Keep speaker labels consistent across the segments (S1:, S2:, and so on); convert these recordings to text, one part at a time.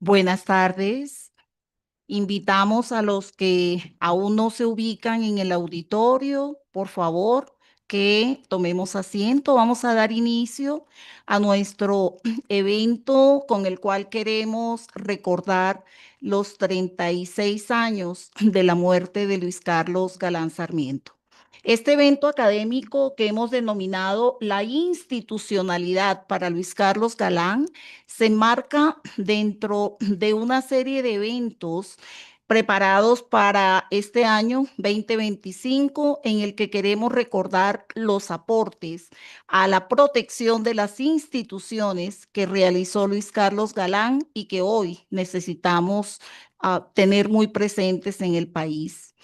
S1: Buenas tardes. Invitamos a los que aún no se ubican en el auditorio, por favor, que tomemos asiento. Vamos a dar inicio a nuestro evento con el cual queremos recordar los 36 años de la muerte de Luis Carlos Galán Sarmiento. Este evento académico que hemos denominado la institucionalidad para Luis Carlos Galán se enmarca dentro de una serie de eventos preparados para este año 2025, en el que queremos recordar los aportes a la protección de las instituciones que realizó Luis Carlos Galán y que hoy necesitamos tener muy presentes en el país.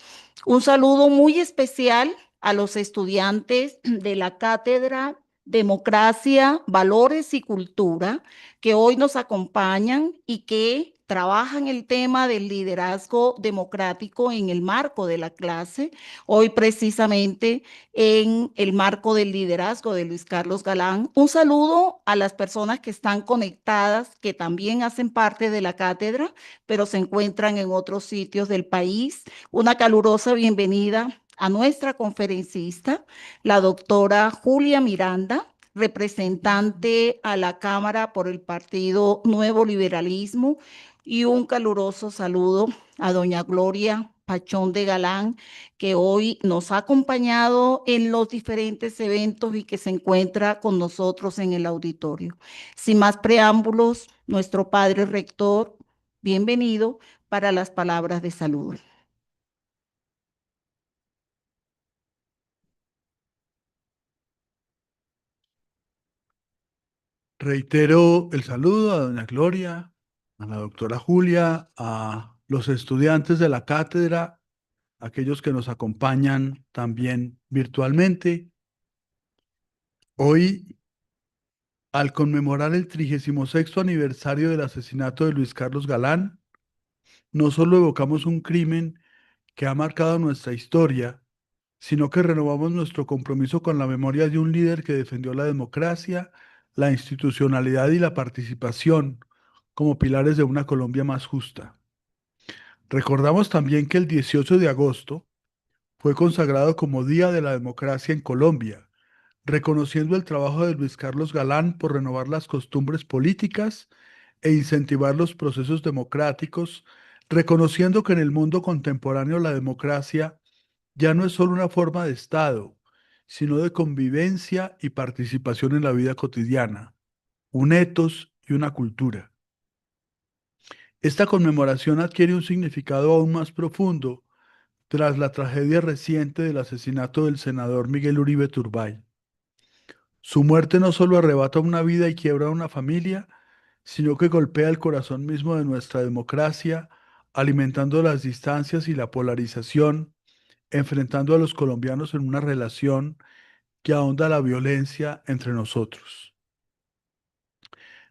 S1: Un saludo muy especial a los estudiantes de la Cátedra Democracia, Valores y Cultura, que hoy nos acompañan y que trabajan el tema del liderazgo democrático en el marco de la clase, hoy precisamente en el marco del liderazgo de Luis Carlos Galán. Un saludo a las personas que están conectadas, que también hacen parte de la cátedra, pero se encuentran en otros sitios del país. Una calurosa bienvenida a nuestra conferencista, la doctora Julia Miranda, representante a la Cámara por el Partido Nuevo Liberalismo, y un caluroso saludo a doña Gloria Pachón de Galán, que hoy nos ha acompañado en los diferentes eventos y que se encuentra con nosotros en el auditorio. Sin más preámbulos, nuestro padre rector, bienvenido para las palabras de salud.
S2: Reitero el saludo a doña Gloria, a la doctora Julia, a los estudiantes de la cátedra, aquellos que nos acompañan también virtualmente. Hoy, al conmemorar el 36º aniversario del asesinato de Luis Carlos Galán, no solo evocamos un crimen que ha marcado nuestra historia, sino que renovamos nuestro compromiso con la memoria de un líder que defendió la democracia, la institucionalidad y la participación como pilares de una Colombia más justa. Recordamos también que el 18 de agosto fue consagrado como Día de la Democracia en Colombia, reconociendo el trabajo de Luis Carlos Galán por renovar las costumbres políticas e incentivar los procesos democráticos, reconociendo que en el mundo contemporáneo la democracia ya no es solo una forma de Estado, sino de convivencia y participación en la vida cotidiana, un etos y una cultura. Esta conmemoración adquiere un significado aún más profundo tras la tragedia reciente del asesinato del senador Miguel Uribe Turbay. Su muerte no solo arrebata una vida y quiebra una familia, sino que golpea el corazón mismo de nuestra democracia, alimentando las distancias y la polarización, enfrentando a los colombianos en una relación que ahonda la violencia entre nosotros.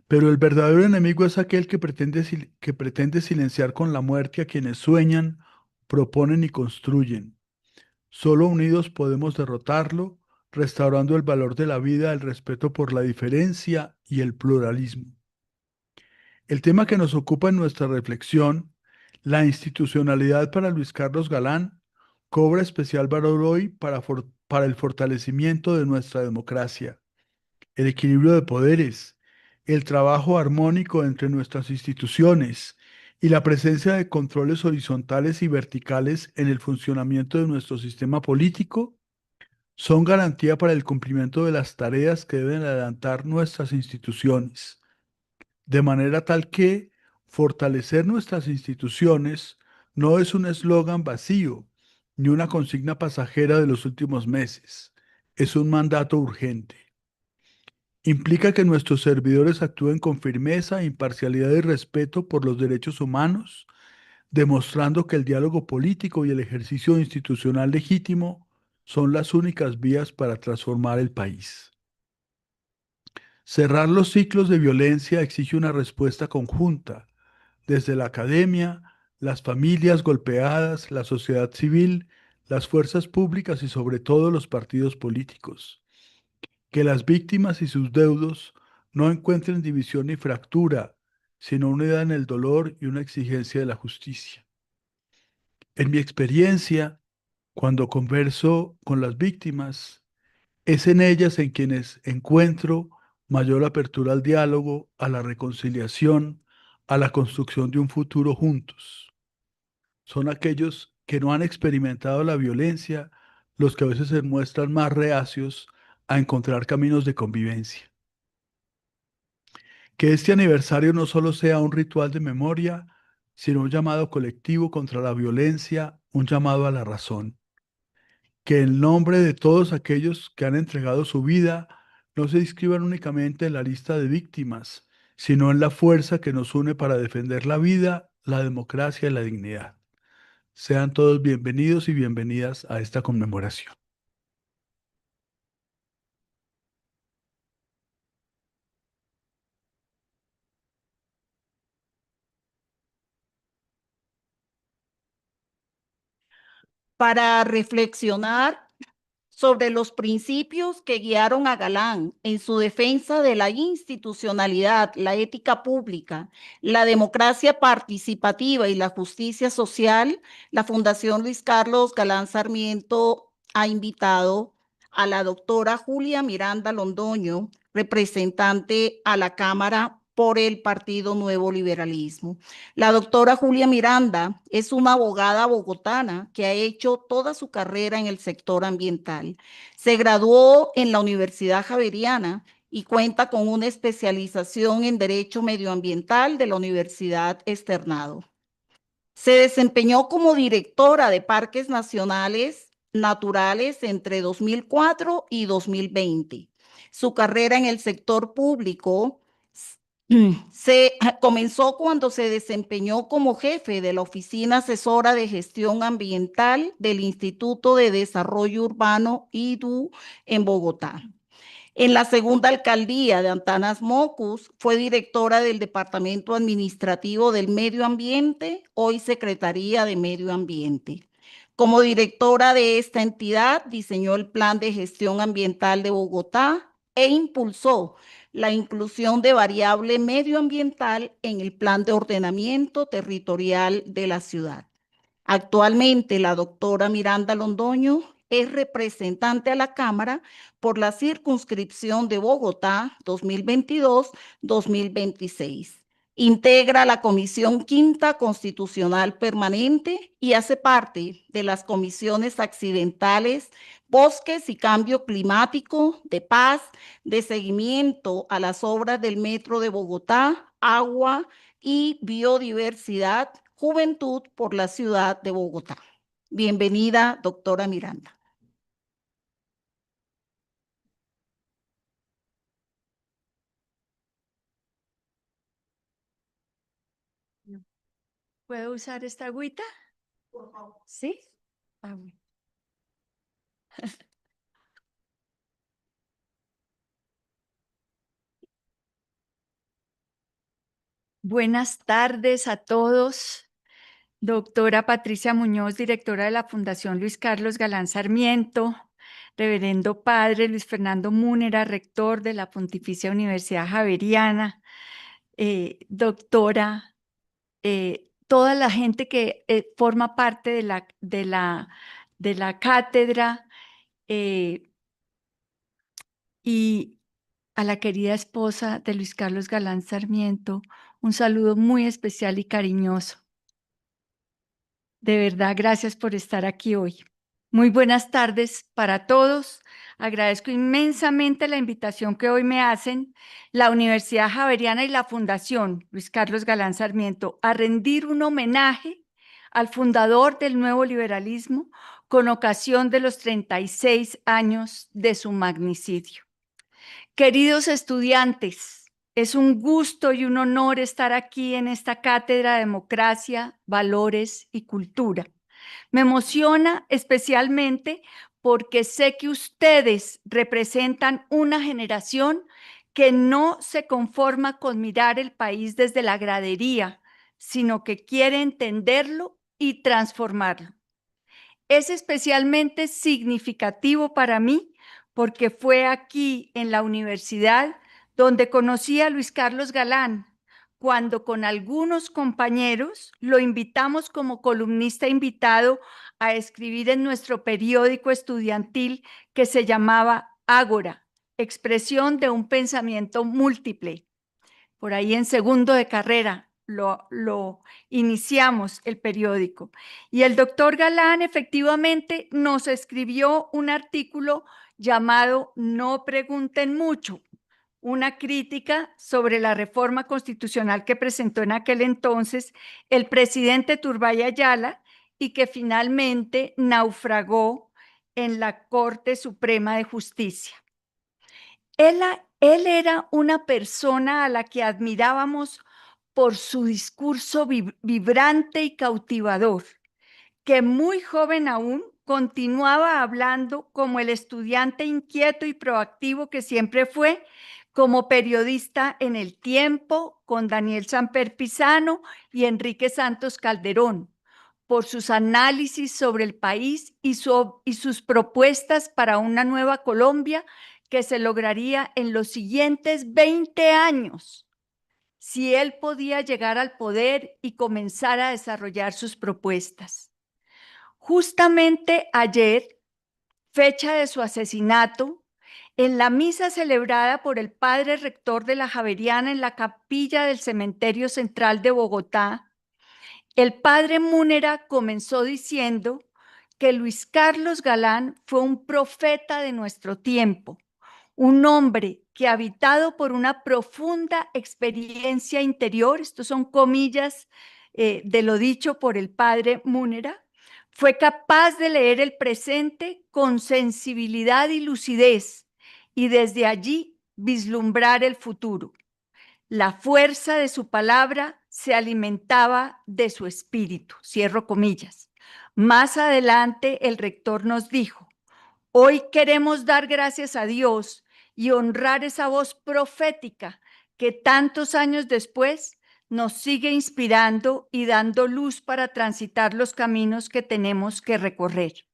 S2: Pero el verdadero enemigo es aquel que pretende silenciar con la muerte a quienes sueñan, proponen y construyen. Solo unidos podemos derrotarlo, restaurando el valor de la vida, el respeto por la diferencia y el pluralismo. El tema que nos ocupa en nuestra reflexión, la institucionalidad para Luis Carlos Galán, cobra especial valor hoy para el fortalecimiento de nuestra democracia, el equilibrio de poderes, el trabajo armónico entre nuestras instituciones y la presencia de controles horizontales y verticales en el funcionamiento de nuestro sistema político son garantía para el cumplimiento de las tareas que deben adelantar nuestras instituciones, de manera tal que fortalecer nuestras instituciones no es un eslogan vacío ni una consigna pasajera de los últimos meses, es un mandato urgente. Implica que nuestros servidores actúen con firmeza, imparcialidad y respeto por los derechos humanos, demostrando que el diálogo político y el ejercicio institucional legítimo son las únicas vías para transformar el país. Cerrar los ciclos de violencia exige una respuesta conjunta, desde la academia, las familias golpeadas, la sociedad civil, las fuerzas públicas y sobre todo los partidos políticos. Que las víctimas y sus deudos no encuentren división ni fractura, sino unida en el dolor y una exigencia de la justicia. En mi experiencia, cuando converso con las víctimas, es en ellas en quienes encuentro mayor apertura al diálogo, a la reconciliación, a la construcción de un futuro juntos. Son aquellos que no han experimentado la violencia los que a veces se muestran más reacios a encontrar caminos de convivencia. Que este aniversario no solo sea un ritual de memoria, sino un llamado colectivo contra la violencia, un llamado a la razón. Que en nombre de todos aquellos que han entregado su vida, no se inscriban únicamente en la lista de víctimas, sino en la fuerza que nos une para defender la vida, la democracia y la dignidad. Sean todos bienvenidos y bienvenidas a esta conmemoración.
S1: Para reflexionar sobre los principios que guiaron a Galán en su defensa de la institucionalidad, la ética pública, la democracia participativa y la justicia social, la Fundación Luis Carlos Galán Sarmiento ha invitado a la doctora Julia Miranda Londoño, representante a la Cámara por el Partido Nuevo Liberalismo. La doctora Julia Miranda es una abogada bogotana que ha hecho toda su carrera en el sector ambiental. Se graduó en la Universidad Javeriana y cuenta con una especialización en Derecho Medioambiental de la Universidad Externado. Se desempeñó como directora de parques nacionales naturales entre 2004 y 2020. Su carrera en el sector público se comenzó cuando se desempeñó como jefe de la Oficina Asesora de Gestión Ambiental del Instituto de Desarrollo Urbano IDU en Bogotá. En la segunda alcaldía de Antanas Mocus fue directora del Departamento Administrativo del Medio Ambiente, hoy Secretaría de Medio Ambiente. Como directora de esta entidad, diseñó el Plan de Gestión Ambiental de Bogotá e impulsó la inclusión de variable medioambiental en el Plan de Ordenamiento Territorial de la ciudad. Actualmente, la doctora Miranda Londoño es representante a la Cámara por la circunscripción de Bogotá 2022-2026. Integra la Comisión Quinta Constitucional Permanente y hace parte de las comisiones accidentales, bosques y cambio climático, de paz, de seguimiento a las obras del Metro de Bogotá, agua y biodiversidad, Juventud por la ciudad de Bogotá. Bienvenida, doctora Miranda.
S3: ¿Puedo usar esta agüita?
S1: Por favor.
S3: ¿Sí? Ah, bueno. Buenas tardes a todos. Doctora Patricia Muñoz, directora de la Fundación Luis Carlos Galán Sarmiento, reverendo padre Luis Fernando Múnera, rector de la Pontificia Universidad Javeriana, doctora, toda la gente que forma parte de la cátedra, y a la querida esposa de Luis Carlos Galán Sarmiento, un saludo muy especial y cariñoso. De verdad, gracias por estar aquí hoy. Muy buenas tardes para todos. Agradezco inmensamente la invitación que hoy me hacen la Universidad Javeriana y la Fundación Luis Carlos Galán Sarmiento a rendir un homenaje al fundador del nuevo liberalismo con ocasión de los 36 años de su magnicidio. Queridos estudiantes, es un gusto y un honor estar aquí en esta cátedra de Democracia, Valores y Cultura. Me emociona especialmente porque sé que ustedes representan una generación que no se conforma con mirar el país desde la gradería, sino que quiere entenderlo y transformarlo. Es especialmente significativo para mí porque fue aquí en la universidad donde conocí a Luis Carlos Galán, cuando con algunos compañeros lo invitamos como columnista invitado a escribir en nuestro periódico estudiantil que se llamaba Ágora, expresión de un pensamiento múltiple. Por ahí en segundo de carrera lo iniciamos el periódico. Y el doctor Galán efectivamente nos escribió un artículo llamado No pregunten mucho, una crítica sobre la reforma constitucional que presentó en aquel entonces el presidente Turbay Ayala y que finalmente naufragó en la Corte Suprema de Justicia. Él era una persona a la que admirábamos por su discurso vibrante y cautivador, que muy joven aún continuaba hablando como el estudiante inquieto y proactivo que siempre fue, como periodista en El Tiempo, con Daniel Samper Pizano y Enrique Santos Calderón, por sus análisis sobre el país y sus propuestas para una nueva Colombia que se lograría en los siguientes 20 años, si él podía llegar al poder y comenzar a desarrollar sus propuestas. Justamente ayer, fecha de su asesinato, en la misa celebrada por el padre rector de la Javeriana en la capilla del Cementerio Central de Bogotá, el padre Múnera comenzó diciendo que Luis Carlos Galán fue un profeta de nuestro tiempo, un hombre que, habitado por una profunda experiencia interior, estos son comillas de lo dicho por el padre Múnera, fue capaz de leer el presente con sensibilidad y lucidez y desde allí vislumbrar el futuro. La fuerza de su palabra se alimentaba de su espíritu, cierro comillas. Más adelante el rector nos dijo: hoy queremos dar gracias a Dios y honrar esa voz profética que tantos años después nos sigue inspirando y dando luz para transitar los caminos que tenemos que recorrer.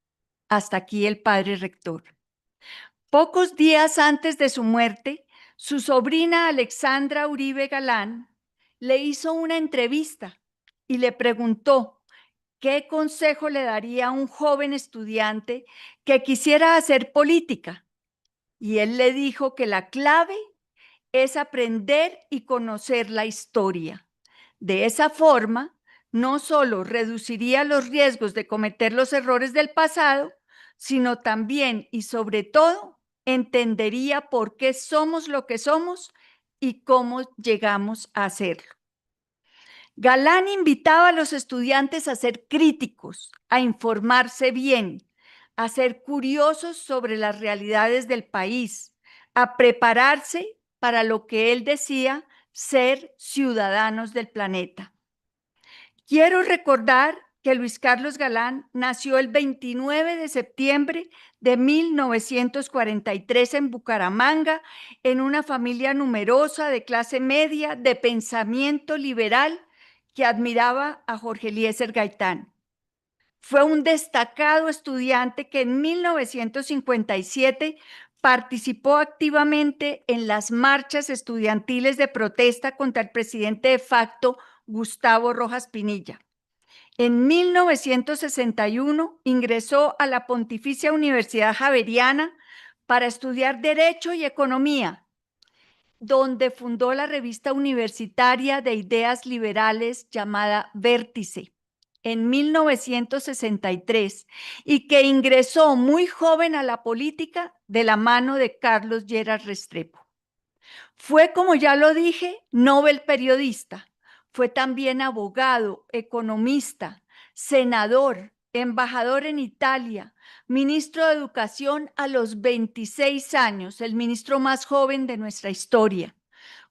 S3: Hasta aquí el padre rector. Pocos días antes de su muerte, su sobrina Alexandra Uribe Galán le hizo una entrevista y le preguntó qué consejo le daría a un joven estudiante que quisiera hacer política. Y él le dijo que la clave es aprender y conocer la historia. De esa forma, no solo reduciría los riesgos de cometer los errores del pasado, sino también y sobre todo entendería por qué somos lo que somos y cómo llegamos a serlo. Galán invitaba a los estudiantes a ser críticos, a informarse bien, a ser curiosos sobre las realidades del país, a prepararse para lo que él decía ser ciudadanos del planeta. Quiero recordar que Luis Carlos Galán nació el 29 de septiembre de 1943 en Bucaramanga, en una familia numerosa de clase media, de pensamiento liberal, que admiraba a Jorge Eliezer Gaitán. Fue un destacado estudiante que en 1957 participó activamente en las marchas estudiantiles de protesta contra el presidente de facto Gustavo Rojas Pinilla. En 1961 ingresó a la Pontificia Universidad Javeriana para estudiar Derecho y Economía, donde fundó la revista universitaria de ideas liberales llamada Vértice en 1963 y que ingresó muy joven a la política de la mano de Carlos Lleras Restrepo. Fue, como ya lo dije, Nobel periodista. Fue también abogado, economista, senador, embajador en Italia, ministro de Educación a los 26 años, el ministro más joven de nuestra historia,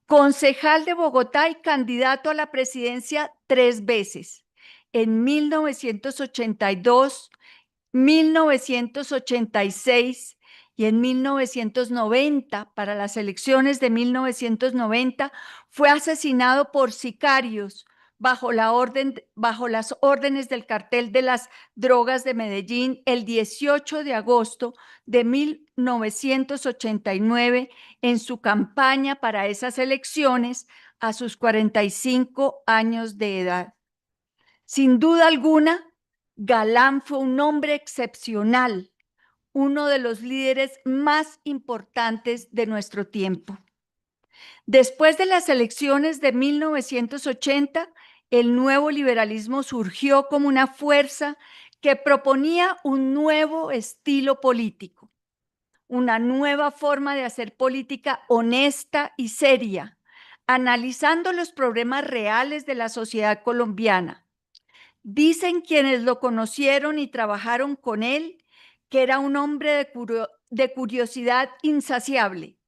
S3: concejal de Bogotá y candidato a la presidencia 3 veces, en 1982, 1986 y en 1990, para las elecciones de 1990, fue asesinado por sicarios bajo las órdenes del cartel de las drogas de Medellín el 18 de agosto de 1989 en su campaña para esas elecciones a sus 45 años de edad. Sin duda alguna, Galán fue un hombre excepcional, uno de los líderes más importantes de nuestro tiempo. Después de las elecciones de 1980, el nuevo liberalismo surgió como una fuerza que proponía un nuevo estilo político, una nueva forma de hacer política honesta y seria, analizando los problemas reales de la sociedad colombiana. Dicen quienes lo conocieron y trabajaron con él que era un hombre de curiosidad insaciable,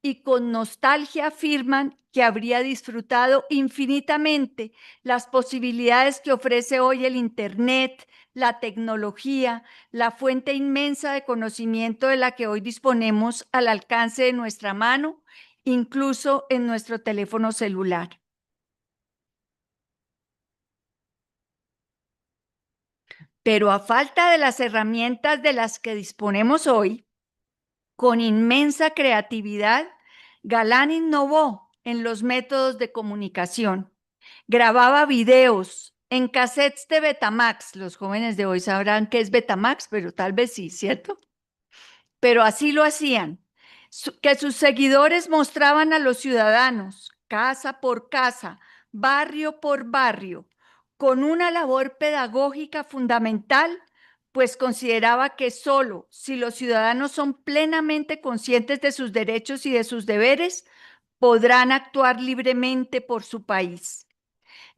S3: y con nostalgia afirman que habría disfrutado infinitamente las posibilidades que ofrece hoy el Internet, la tecnología, la fuente inmensa de conocimiento de la que hoy disponemos al alcance de nuestra mano, incluso en nuestro teléfono celular. Pero a falta de las herramientas de las que disponemos hoy, con inmensa creatividad, Galán innovó en los métodos de comunicación. Grababa videos en cassettes de Betamax. Los jóvenes de hoy sabrán qué es Betamax, pero tal vez sí, ¿cierto? Pero así lo hacían, que sus seguidores mostraban a los ciudadanos, casa por casa, barrio por barrio, con una labor pedagógica fundamental, pues consideraba que solo si los ciudadanos son plenamente conscientes de sus derechos y de sus deberes, podrán actuar libremente por su país.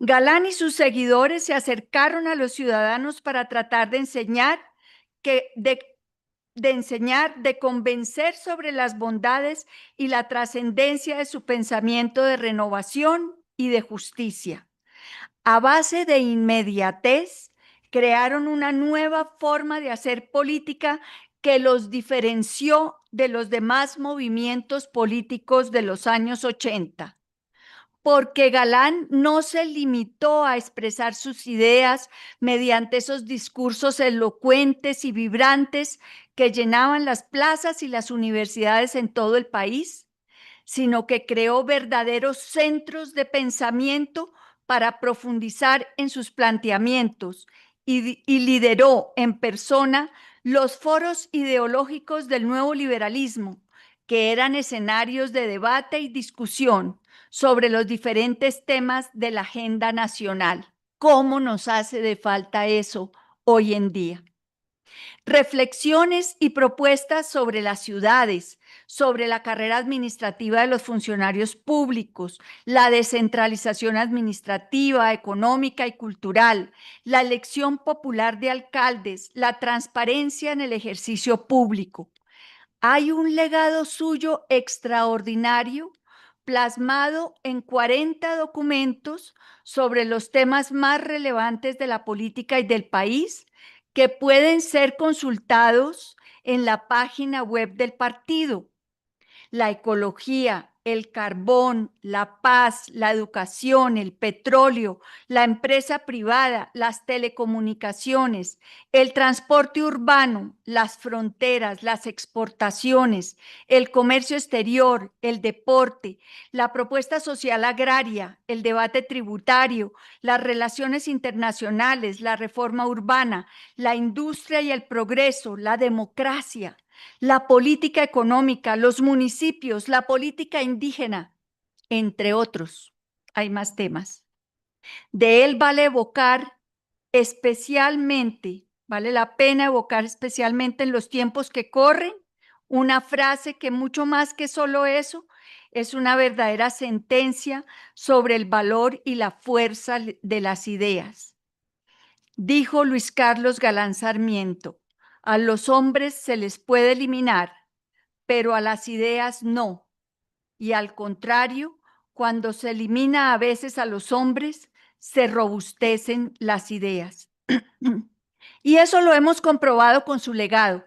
S3: Galán y sus seguidores se acercaron a los ciudadanos para tratar de enseñar de convencer sobre las bondades y la trascendencia de su pensamiento de renovación y de justicia. A base de inmediatez, crearon una nueva forma de hacer política que los diferenció de los demás movimientos políticos de los años 80. Porque Galán no se limitó a expresar sus ideas mediante esos discursos elocuentes y vibrantes que llenaban las plazas y las universidades en todo el país, sino que creó verdaderos centros de pensamiento para profundizar en sus planteamientos y lideró en persona los foros ideológicos del nuevo liberalismo, que eran escenarios de debate y discusión sobre los diferentes temas de la agenda nacional. ¿Cómo nos hace de falta eso hoy en día? Reflexiones y propuestas sobre las ciudades, sobre la carrera administrativa de los funcionarios públicos, la descentralización administrativa, económica y cultural, la elección popular de alcaldes, la transparencia en el ejercicio público. Hay un legado suyo extraordinario plasmado en 40 documentos sobre los temas más relevantes de la política y del país que pueden ser consultados en la página web del partido. La ecología, el carbón, la paz, la educación, el petróleo, la empresa privada, las telecomunicaciones, el transporte urbano, las fronteras, las exportaciones, el comercio exterior, el deporte, la propuesta social agraria, el debate tributario, las relaciones internacionales, la reforma urbana, la industria y el progreso, la democracia, la política económica, los municipios, la política indígena, entre otros. Hay más temas. De él vale la pena evocar especialmente en los tiempos que corren, una frase que mucho más que solo eso, es una verdadera sentencia sobre el valor y la fuerza de las ideas. Dijo Luis Carlos Galán Sarmiento: a los hombres se les puede eliminar, pero a las ideas no. Y al contrario, cuando se elimina a veces a los hombres, se robustecen las ideas. Y eso lo hemos comprobado con su legado.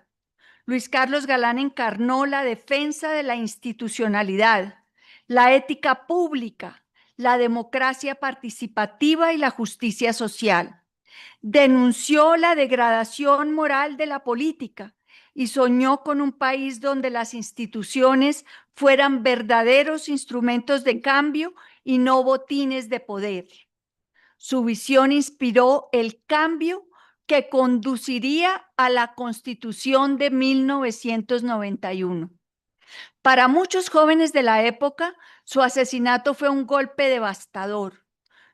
S3: Luis Carlos Galán encarnó la defensa de la institucionalidad, la ética pública, la democracia participativa y la justicia social. Denunció la degradación moral de la política, y soñó con un país donde las instituciones fueran verdaderos instrumentos de cambio y no botines de poder. Su visión inspiró el cambio que conduciría a la Constitución de 1991. Para muchos jóvenes de la época, su asesinato fue un golpe devastador.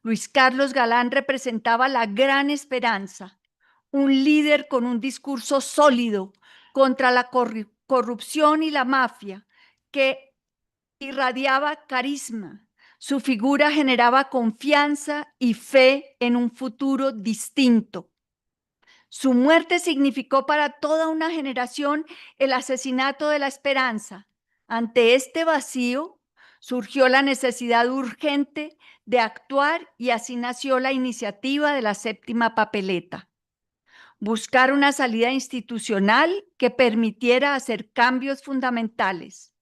S3: Luis Carlos Galán representaba la gran esperanza, un líder con un discurso sólido contra la corrupción y la mafia, que irradiaba carisma. Su figura generaba confianza y fe en un futuro distinto. Su muerte significó para toda una generación el asesinato de la esperanza. Ante este vacío surgió la necesidad urgente de actuar y así nació la iniciativa de la Séptima Papeleta. Buscar una salida institucional que permitiera hacer cambios fundamentales.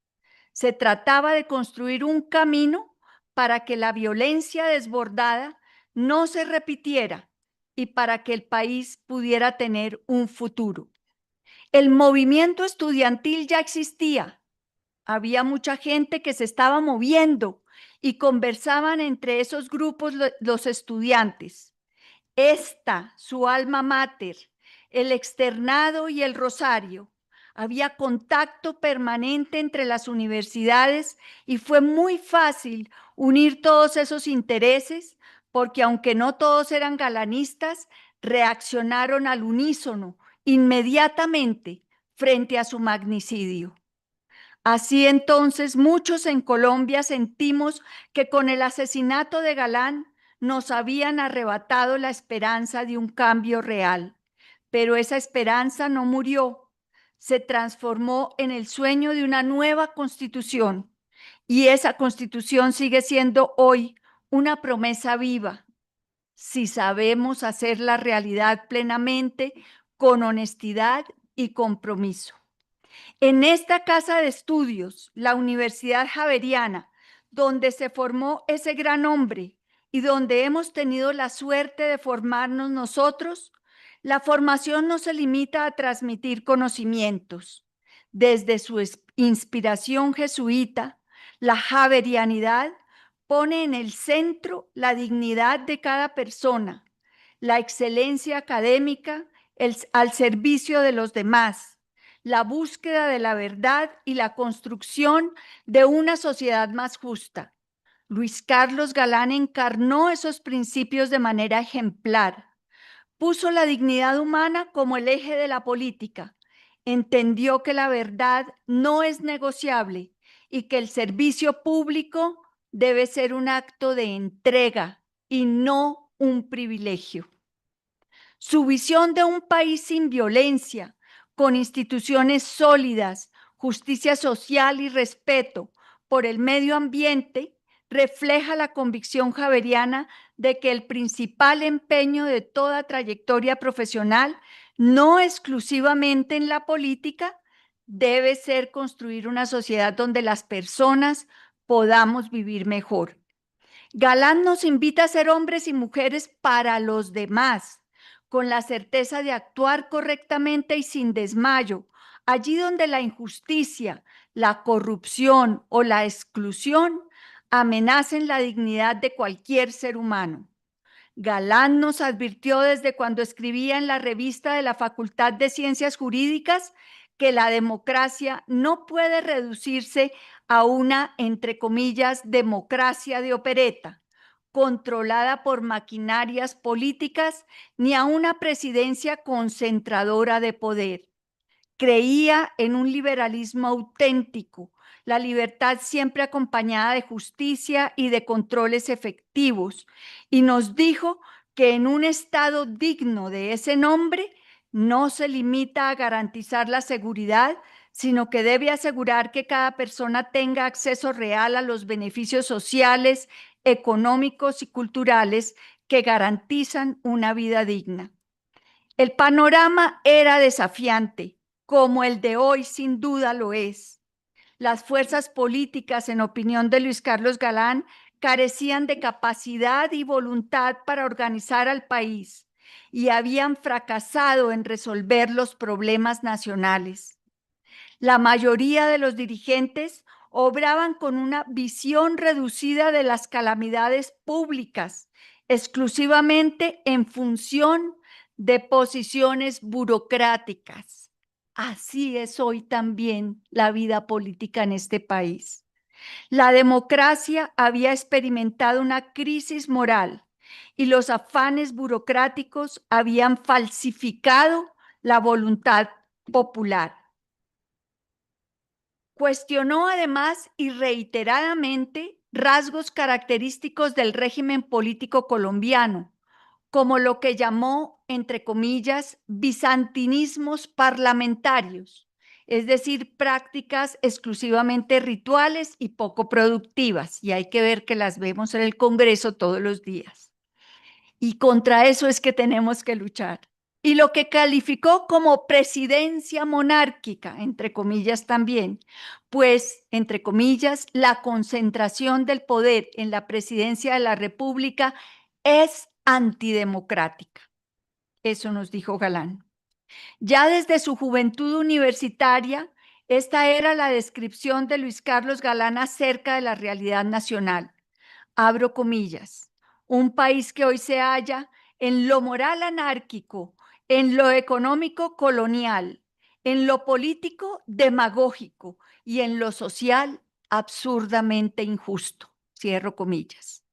S3: Se trataba de construir un camino para que la violencia desbordada no se repitiera y para que el país pudiera tener un futuro. El movimiento estudiantil ya existía. Había mucha gente que se estaba moviendo y conversaban entre esos grupos los estudiantes. Su alma mater, el Externado y el Rosario. Había contacto permanente entre las universidades y fue muy fácil unir todos esos intereses porque aunque no todos eran galanistas, reaccionaron al unísono inmediatamente frente a su magnicidio. Así entonces, muchos en Colombia sentimos que con el asesinato de Galán nos habían arrebatado la esperanza de un cambio real, pero esa esperanza no murió, se transformó en el sueño de una nueva constitución y esa constitución sigue siendo hoy una promesa viva, si sabemos hacerla realidad plenamente, con honestidad y compromiso. En esta casa de estudios, la Universidad Javeriana, donde se formó ese gran hombre y donde hemos tenido la suerte de formarnos nosotros, la formación no se limita a transmitir conocimientos. Desde su inspiración jesuita, la javerianidad pone en el centro la dignidad de cada persona, la excelencia académica al servicio de los demás, la búsqueda de la verdad y la construcción de una sociedad más justa. Luis Carlos Galán encarnó esos principios de manera ejemplar. Puso la dignidad humana como el eje de la política. Entendió que la verdad no es negociable y que el servicio público debe ser un acto de entrega y no un privilegio. Su visión de un país sin violencia, con instituciones sólidas, justicia social y respeto por el medio ambiente, refleja la convicción javeriana de que el principal empeño de toda trayectoria profesional, no exclusivamente en la política, debe ser construir una sociedad donde las personas podamos vivir mejor. Galán nos invita a ser hombres y mujeres para los demás, con la certeza de actuar correctamente y sin desmayo, allí donde la injusticia, la corrupción o la exclusión amenacen la dignidad de cualquier ser humano. Galán nos advirtió desde cuando escribía en la revista de la Facultad de Ciencias Jurídicas que la democracia no puede reducirse a una, entre comillas, democracia de opereta, controlada por maquinarias políticas, ni a una presidencia concentradora de poder. Creía en un liberalismo auténtico, la libertad siempre acompañada de justicia y de controles efectivos, y nos dijo que en un Estado digno de ese nombre no se limita a garantizar la seguridad, sino que debe asegurar que cada persona tenga acceso real a los beneficios sociales, económicos y culturales que garantizan una vida digna. El panorama era desafiante, como el de hoy sin duda lo es. Las fuerzas políticas, en opinión de Luis Carlos Galán, carecían de capacidad y voluntad para organizar al país. y habían fracasado en resolver los problemas nacionales. La mayoría de los dirigentes obraban con una visión reducida de las calamidades públicas, exclusivamente en función de posiciones burocráticas. Así es hoy también la vida política en este país. La democracia había experimentado una crisis moral y los afanes burocráticos habían falsificado la voluntad popular. Cuestionó además y reiteradamente rasgos característicos del régimen político colombiano, como lo que llamó, entre comillas, bizantinismos parlamentarios, es decir, prácticas exclusivamente rituales y poco productivas, y hay que ver que las vemos en el Congreso todos los días. Y contra eso es que tenemos que luchar. Y lo que calificó como presidencia monárquica, entre comillas también, pues, entre comillas, la concentración del poder en la presidencia de la República es antidemocrática. Eso nos dijo Galán. Ya desde su juventud universitaria, esta era la descripción de Luis Carlos Galán acerca de la realidad nacional. Abro comillas, un país que hoy se halla en lo moral anárquico, en lo económico colonial, en lo político demagógico y en lo social absurdamente injusto. Cierro comillas.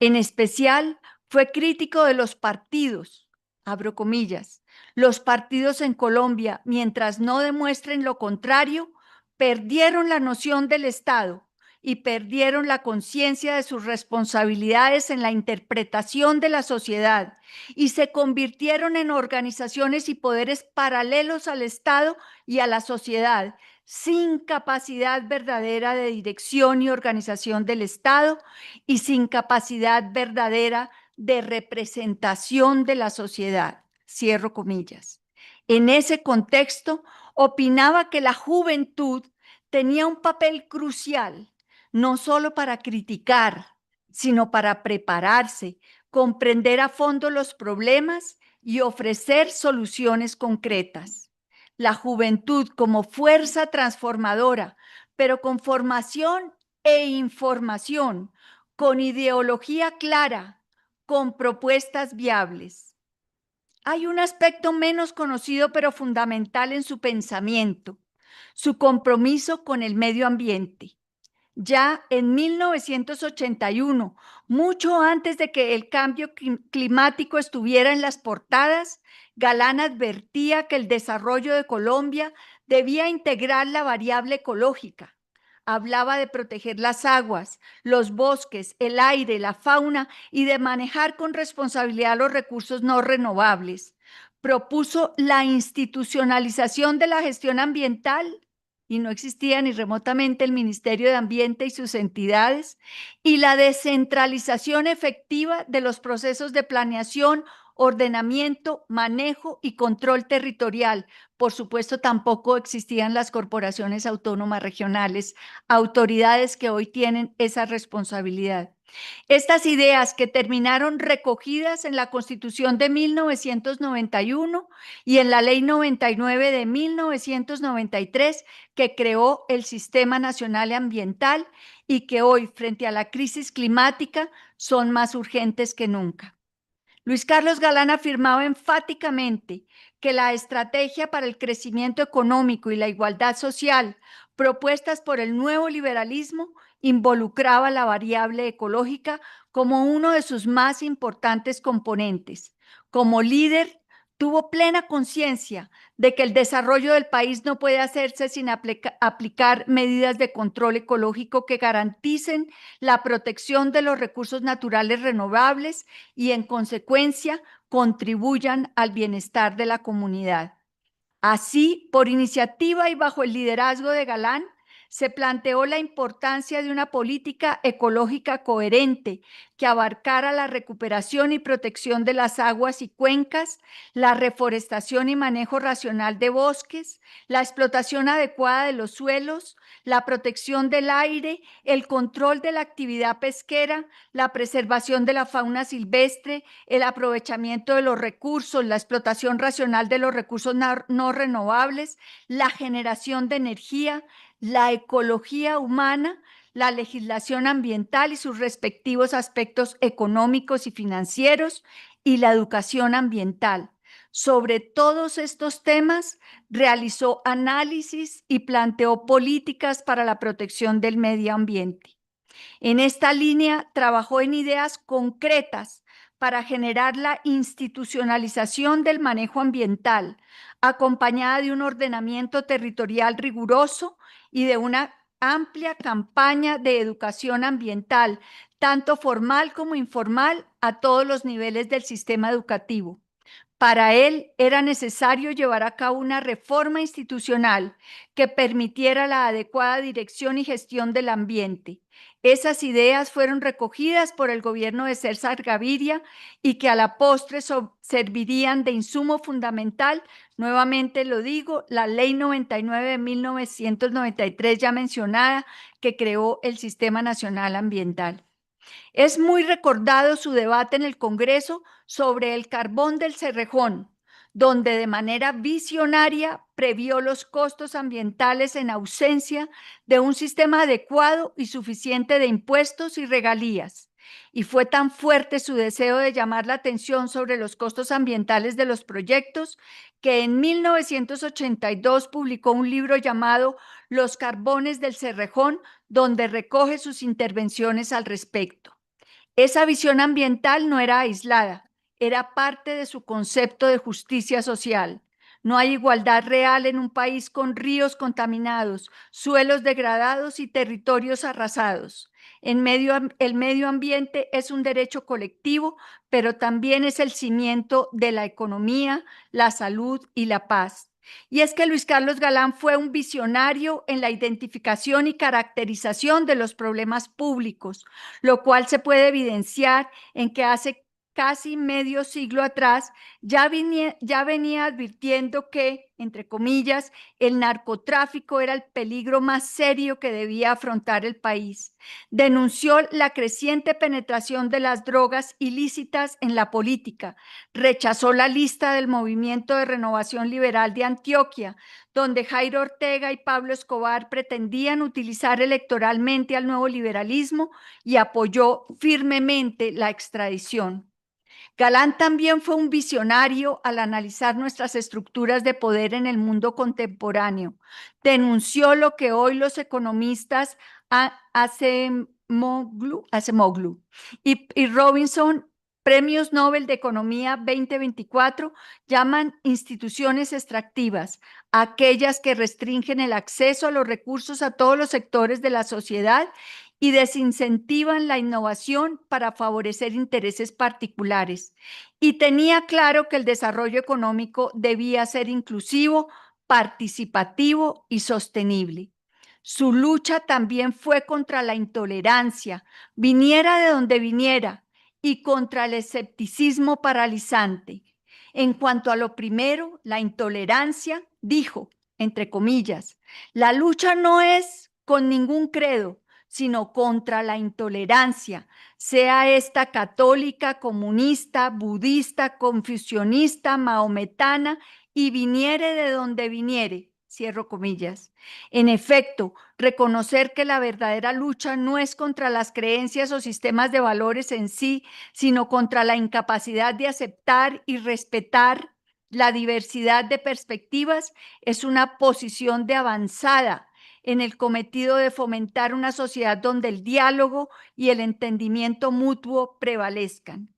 S3: En especial fue crítico de los partidos, abro comillas. Los partidos en Colombia, mientras no demuestren lo contrario, perdieron la noción del Estado y perdieron la conciencia de sus responsabilidades en la interpretación de la sociedad y se convirtieron en organizaciones y poderes paralelos al Estado y a la sociedad, sin capacidad verdadera de dirección y organización del Estado y sin capacidad verdadera de representación de la sociedad. Cierro comillas. En ese contexto, opinaba que la juventud tenía un papel crucial no solo para criticar, sino para prepararse, comprender a fondo los problemas y ofrecer soluciones concretas. La juventud como fuerza transformadora, pero con formación e información, con ideología clara, con propuestas viables. Hay un aspecto menos conocido pero fundamental en su pensamiento, su compromiso con el medio ambiente. Ya en 1981, mucho antes de que el cambio climático estuviera en las portadas, Galán advertía que el desarrollo de Colombia debía integrar la variable ecológica. Hablaba de proteger las aguas, los bosques, el aire, la fauna y de manejar con responsabilidad los recursos no renovables. Propuso la institucionalización de la gestión ambiental y no existía ni remotamente el Ministerio de Ambiente y sus entidades, y la descentralización efectiva de los procesos de planeación, ordenamiento, manejo y control territorial. Por supuesto, tampoco existían las corporaciones autónomas regionales, autoridades que hoy tienen esa responsabilidad. Estas ideas que terminaron recogidas en la Constitución de 1991 y en la Ley 99 de 1993, que creó el Sistema Nacional Ambiental y que hoy, frente a la crisis climática, son más urgentes que nunca. Luis Carlos Galán afirmaba enfáticamente que la estrategia para el crecimiento económico y la igualdad social propuestas por el nuevo liberalismo involucraba la variable ecológica como uno de sus más importantes componentes. Como líder, tuvo plena conciencia de que el desarrollo del país no puede hacerse sin aplicar medidas de control ecológico que garanticen la protección de los recursos naturales renovables y, en consecuencia, contribuyan al bienestar de la comunidad. Así, por iniciativa y bajo el liderazgo de Galán, se planteó la importancia de una política ecológica coherente que abarcara la recuperación y protección de las aguas y cuencas, la reforestación y manejo racional de bosques, la explotación adecuada de los suelos, la protección del aire, el control de la actividad pesquera, la preservación de la fauna silvestre, el aprovechamiento de los recursos, la explotación racional de los recursos no renovables, la generación de energía, la ecología humana, la legislación ambiental y sus respectivos aspectos económicos y financieros, y la educación ambiental. Sobre todos estos temas, realizó análisis y planteó políticas para la protección del medio ambiente. En esta línea, trabajó en ideas concretas para generar la institucionalización del manejo ambiental, acompañada de un ordenamiento territorial riguroso y de una amplia campaña de educación ambiental, tanto formal como informal, a todos los niveles del sistema educativo. Para él era necesario llevar a cabo una reforma institucional que permitiera la adecuada dirección y gestión del ambiente. Esas ideas fueron recogidas por el gobierno de César Gaviria y que a la postre servirían de insumo fundamental, nuevamente lo digo, la Ley 99 de 1993 ya mencionada, que creó el Sistema Nacional Ambiental. Es muy recordado su debate en el Congreso sobre el carbón del Cerrejón, donde de manera visionaria previó los costos ambientales en ausencia de un sistema adecuado y suficiente de impuestos y regalías. Y fue tan fuerte su deseo de llamar la atención sobre los costos ambientales de los proyectos que en 1982 publicó un libro llamado Los carbones del Cerrejón, donde recoge sus intervenciones al respecto. Esa visión ambiental no era aislada, era parte de su concepto de justicia social. No hay igualdad real en un país con ríos contaminados, suelos degradados y territorios arrasados. El medio ambiente es un derecho colectivo, pero también es el cimiento de la economía, la salud y la paz. Y es que Luis Carlos Galán fue un visionario en la identificación y caracterización de los problemas públicos, lo cual se puede evidenciar en que hace casi medio siglo atrás ya venía advirtiendo que, entre comillas, el narcotráfico era el peligro más serio que debía afrontar el país. Denunció la creciente penetración de las drogas ilícitas en la política, rechazó la lista del Movimiento de Renovación Liberal de Antioquia, donde Jairo Ortega y Pablo Escobar pretendían utilizar electoralmente al nuevo liberalismo, y apoyó firmemente la extradición. Galán también fue un visionario al analizar nuestras estructuras de poder en el mundo contemporáneo. Denunció lo que hoy los economistas Acemoglu y Robinson, Premios Nobel de Economía 2024, llaman instituciones extractivas, aquellas que restringen el acceso a los recursos a todos los sectores de la sociedad y desincentivan la innovación para favorecer intereses particulares. Y tenía claro que el desarrollo económico debía ser inclusivo, participativo y sostenible. Su lucha también fue contra la intolerancia, viniera de donde viniera, y contra el escepticismo paralizante. En cuanto a lo primero, la intolerancia, dijo, entre comillas, la lucha no es con ningún credo, sino contra la intolerancia, sea esta católica, comunista, budista, confucionista, maometana, y viniere de donde viniere, cierro comillas. En efecto, reconocer que la verdadera lucha no es contra las creencias o sistemas de valores en sí, sino contra la incapacidad de aceptar y respetar la diversidad de perspectivas, es una posición de avanzada en el cometido de fomentar una sociedad donde el diálogo y el entendimiento mutuo prevalezcan.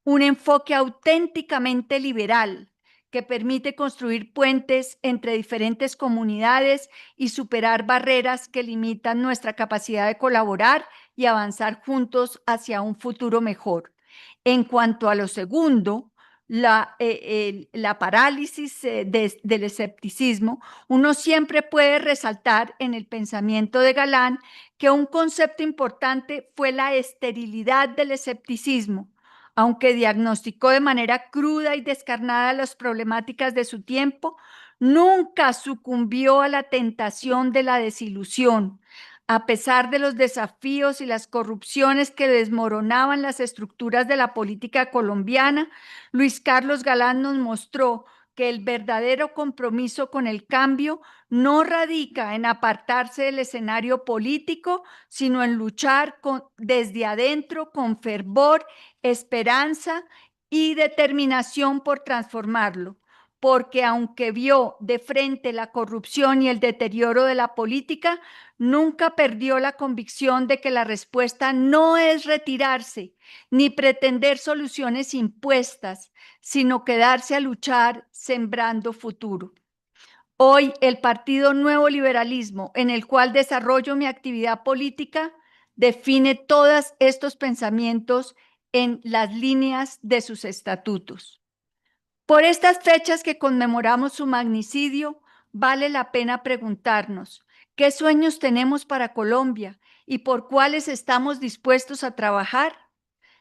S3: Un enfoque auténticamente liberal que permite construir puentes entre diferentes comunidades y superar barreras que limitan nuestra capacidad de colaborar y avanzar juntos hacia un futuro mejor. En cuanto a lo segundo, la parálisis del escepticismo, uno siempre puede resaltar en el pensamiento de Galán que un concepto importante fue la esterilidad del escepticismo. Aunque diagnosticó de manera cruda y descarnada las problemáticas de su tiempo, nunca sucumbió a la tentación de la desilusión. A pesar de los desafíos y las corrupciones que desmoronaban las estructuras de la política colombiana, Luis Carlos Galán nos mostró que el verdadero compromiso con el cambio no radica en apartarse del escenario político, sino en luchar desde adentro con fervor, esperanza y determinación por transformarlo. Porque aunque vio de frente la corrupción y el deterioro de la política, nunca perdió la convicción de que la respuesta no es retirarse ni pretender soluciones impuestas, sino quedarse a luchar sembrando futuro. Hoy el Partido Nuevo Liberalismo, en el cual desarrollo mi actividad política, define todos estos pensamientos en las líneas de sus estatutos. Por estas fechas que conmemoramos su magnicidio, vale la pena preguntarnos, ¿qué sueños tenemos para Colombia y por cuáles estamos dispuestos a trabajar?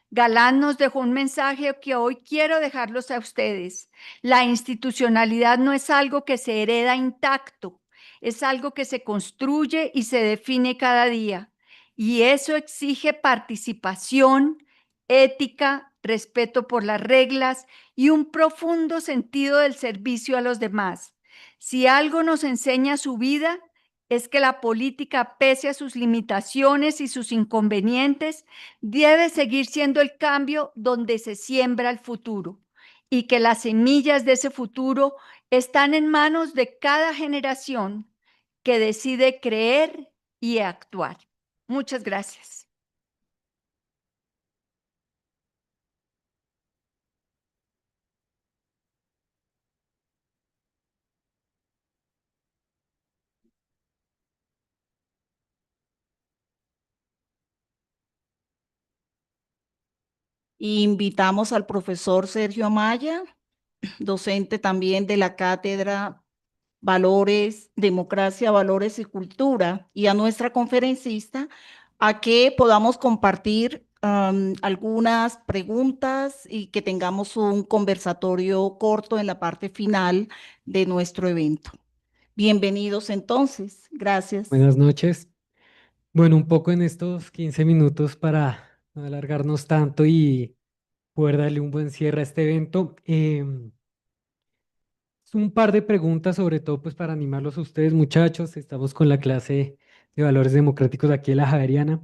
S3: Galán nos dejó un mensaje que hoy quiero dejarlos a ustedes. La institucionalidad no es algo que se hereda intacto, es algo que se construye y se define cada día. Y eso exige participación, ética, respeto por las reglas y un profundo sentido del servicio a los demás. Si algo nos enseña su vida, es que la política, pese a sus limitaciones y sus inconvenientes, debe seguir siendo el cambio donde se siembra el futuro y que las semillas de ese futuro están en manos de cada generación que decide creer y actuar. Muchas gracias.
S1: Invitamos al profesor Sergio Amaya, docente también de la cátedra Valores, Democracia, Valores y Cultura, y a nuestra conferencista a que podamos compartir algunas preguntas y que tengamos un conversatorio corto en la parte final de nuestro evento. Bienvenidos entonces. Gracias.
S4: Buenas noches. Bueno, un poco en estos 15 minutos para no alargarnos tanto y poder darle un buen cierre a este evento. Un par de preguntas, sobre todo pues para animarlos a ustedes, muchachos. Estamos con la clase de valores democráticos aquí en la Javeriana.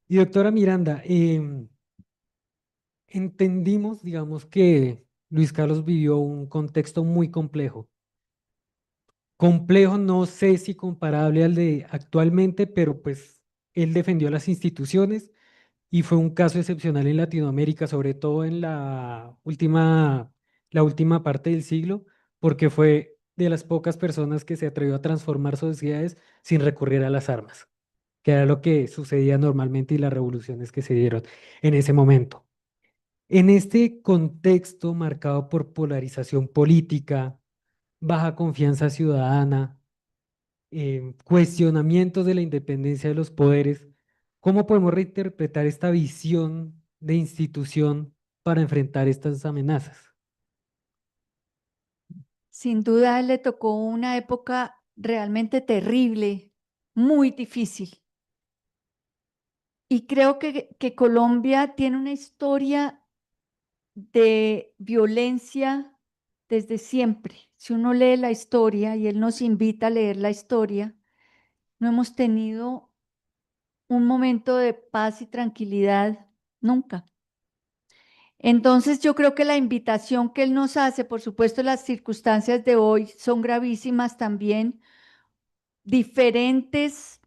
S4: Y doctora Miranda, entendimos, digamos, que Luis Carlos vivió un contexto muy complejo. Complejo, no sé si comparable al de actualmente, pero pues él defendió las instituciones y fue un caso excepcional en Latinoamérica, sobre todo en la última parte del siglo, porque fue de las pocas personas que se atrevió a transformar sociedades sin recurrir a las armas, que era lo que sucedía normalmente y las revoluciones que se dieron en ese momento. En este contexto marcado por polarización política, baja confianza ciudadana, cuestionamientos de la independencia de los poderes, ¿cómo podemos reinterpretar esta visión de institución para enfrentar estas amenazas?
S3: Sin duda, a él le tocó una época realmente terrible, muy difícil. Y creo que Colombia tiene una historia de violencia desde siempre. Si uno lee la historia, y él nos invita a leer la historia, no hemos tenido un momento de paz y tranquilidad nunca. Entonces yo creo que la invitación que él nos hace, por supuesto las circunstancias de hoy son gravísimas también, diferentes,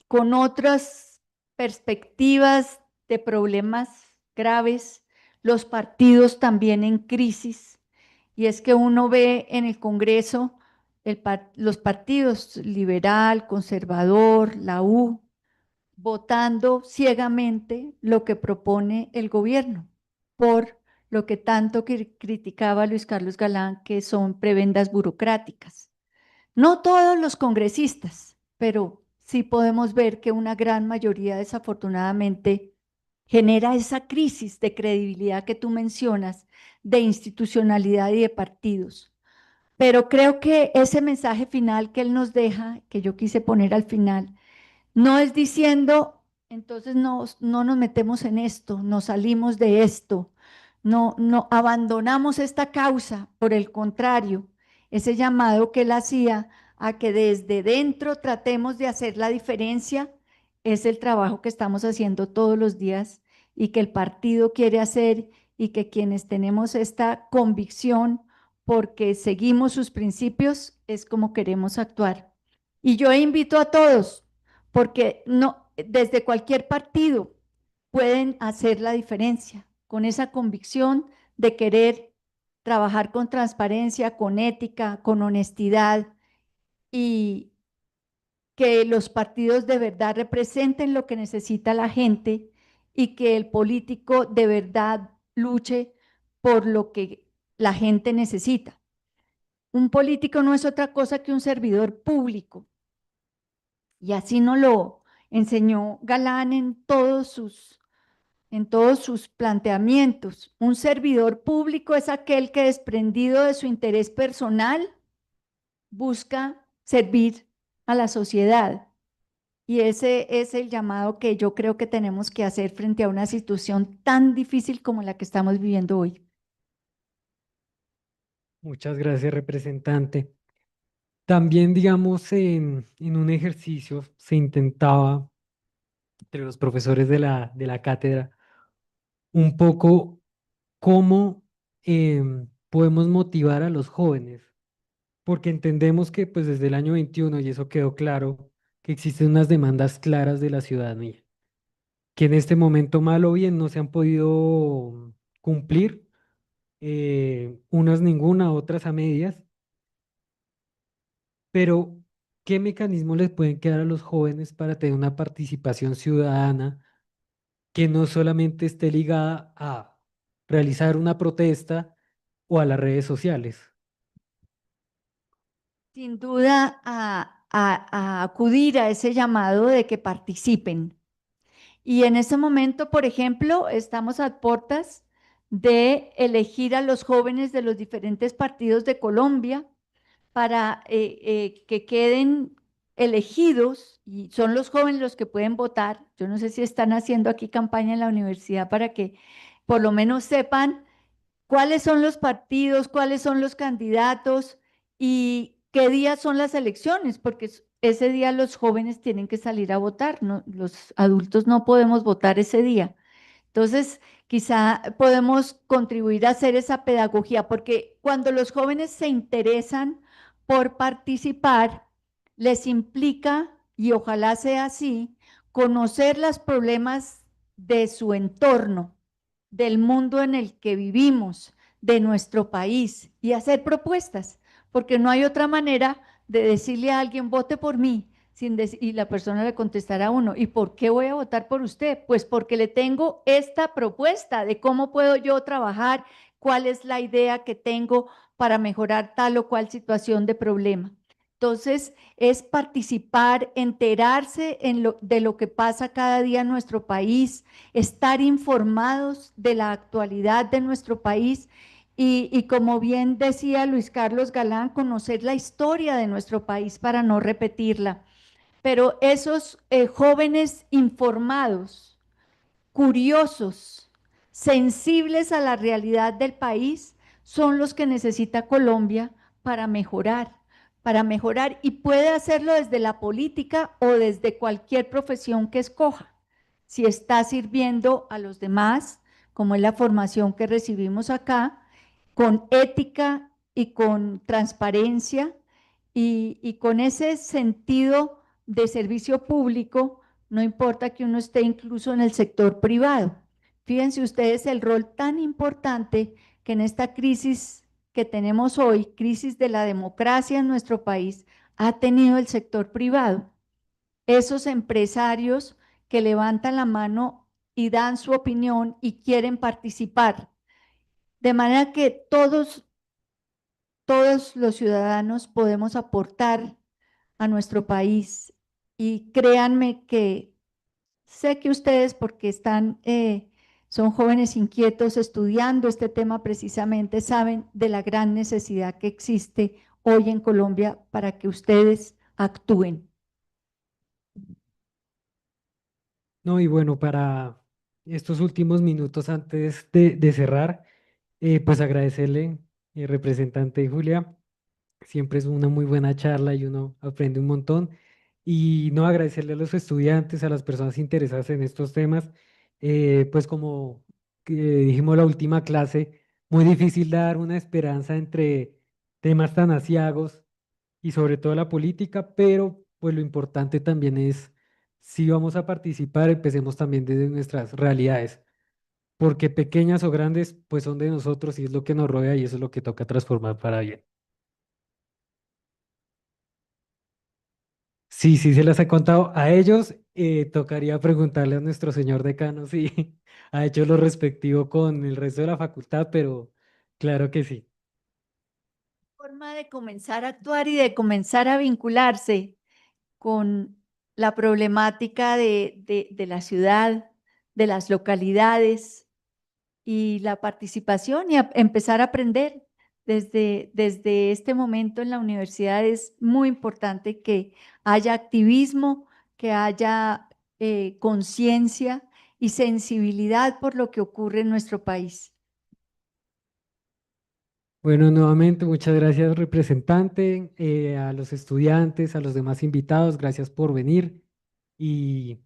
S3: con otras perspectivas de problemas graves, los partidos también en crisis, y es que uno ve en el Congreso los partidos liberal, conservador, la U, votando ciegamente lo que propone el gobierno por lo que tanto criticaba Luis Carlos Galán, que son prebendas burocráticas. No todos los congresistas, pero sí podemos ver que una gran mayoría, desafortunadamente, genera esa crisis de credibilidad que tú mencionas, de institucionalidad y de partidos. Pero creo que ese mensaje final que él nos deja, que yo quise poner al final, no es diciendo, entonces no nos metemos en esto, nos salimos de esto, no abandonamos esta causa. Por el contrario, ese llamado que él hacía a que desde dentro tratemos de hacer la diferencia es el trabajo que estamos haciendo todos los días y que el partido quiere hacer, y que quienes tenemos esta convicción porque seguimos sus principios es como queremos actuar. Y yo invito a todos, porque no, desde cualquier partido pueden hacer la diferencia con esa convicción de querer trabajar con transparencia, con ética, con honestidad, y que los partidos de verdad representen lo que necesita la gente, y que el político de verdad luche por lo que la gente necesita. Un político no es otra cosa que un servidor público, y así nos lo enseñó Galán en todos sus planteamientos. Un servidor público es aquel que, desprendido de su interés personal, busca servir a la sociedad. Y ese es el llamado que yo creo que tenemos que hacer frente a una situación tan difícil como la que estamos viviendo hoy.
S4: Muchas gracias, representante. También, digamos, en un ejercicio se intentaba, entre los profesores de la cátedra, un poco cómo podemos motivar a los jóvenes, porque entendemos que pues desde el año 21, y eso quedó claro, que existen unas demandas claras de la ciudadanía, que en este momento, mal o bien, no se han podido cumplir, unas ninguna, otras a medias, pero ¿qué mecanismos les pueden quedar a los jóvenes para tener una participación ciudadana que no solamente esté ligada a realizar una protesta o a las redes sociales?
S3: Sin duda, a acudir a ese llamado de que participen. Y en ese momento, por ejemplo, estamos a puertas de elegir a los jóvenes de los diferentes partidos de Colombia para que queden elegidos, y son los jóvenes los que pueden votar. Yo no sé si están haciendo aquí campaña en la universidad para que por lo menos sepan cuáles son los partidos, cuáles son los candidatos y qué día son las elecciones, porque ese día los jóvenes tienen que salir a votar, ¿no? Los adultos no podemos votar ese día. Entonces, quizá podemos contribuir a hacer esa pedagogía, porque cuando los jóvenes se interesan por participar, les implica, y ojalá sea así, conocer los problemas de su entorno, del mundo en el que vivimos, de nuestro país, y hacer propuestas, porque no hay otra manera de decirle a alguien, vote por mí, y la persona le contestará a uno, ¿y por qué voy a votar por usted? Pues porque le tengo esta propuesta de cómo puedo yo trabajar, cuál es la idea que tengo para mejorar tal o cual situación de problema. Entonces, es participar, enterarse de lo que pasa cada día en nuestro país, estar informados de la actualidad de nuestro país, y como bien decía Luis Carlos Galán, conocer la historia de nuestro país para no repetirla. Pero esos jóvenes informados, curiosos, sensibles a la realidad del país, son los que necesita Colombia para mejorar, y puede hacerlo desde la política o desde cualquier profesión que escoja. Si está sirviendo a los demás, como es la formación que recibimos acá, con ética y con transparencia, y con ese sentido de servicio público, no importa que uno esté incluso en el sector privado. Fíjense ustedes el rol tan importante que en esta crisis que tenemos hoy, crisis de la democracia en nuestro país, ha tenido el sector privado. Esos empresarios que levantan la mano y dan su opinión y quieren participar. de manera que todos los ciudadanos podemos aportar a nuestro país. Y créanme que sé que ustedes, porque son jóvenes inquietos estudiando este tema precisamente, saben de la gran necesidad que existe hoy en Colombia para que ustedes actúen.
S4: No, y bueno, para estos últimos minutos antes de cerrar, pues agradecerle, representante Julia. Siempre es una muy buena charla y uno aprende un montón. Y no agradecerle a los estudiantes, a las personas interesadas en estos temas. Pues como que dijimos la última clase, muy difícil dar una esperanza entre temas tan aciagos y sobre todo la política, pero pues lo importante también es, si vamos a participar, empecemos también desde nuestras realidades, porque pequeñas o grandes, pues son de nosotros y es lo que nos rodea y eso es lo que toca transformar para bien. Sí, sí, se las he contado a ellos. Tocaría preguntarle a nuestro señor decano si ha hecho lo respectivo con el resto de la facultad, pero claro que sí.
S3: Forma de comenzar a actuar y de comenzar a vincularse con la problemática de la ciudad, de las localidades y la participación y empezar a aprender. Desde este momento en la universidad es muy importante que haya activismo, que haya conciencia y sensibilidad por lo que ocurre en nuestro país.
S4: Bueno, nuevamente muchas gracias, representante, a los estudiantes, a los demás invitados, gracias por venir y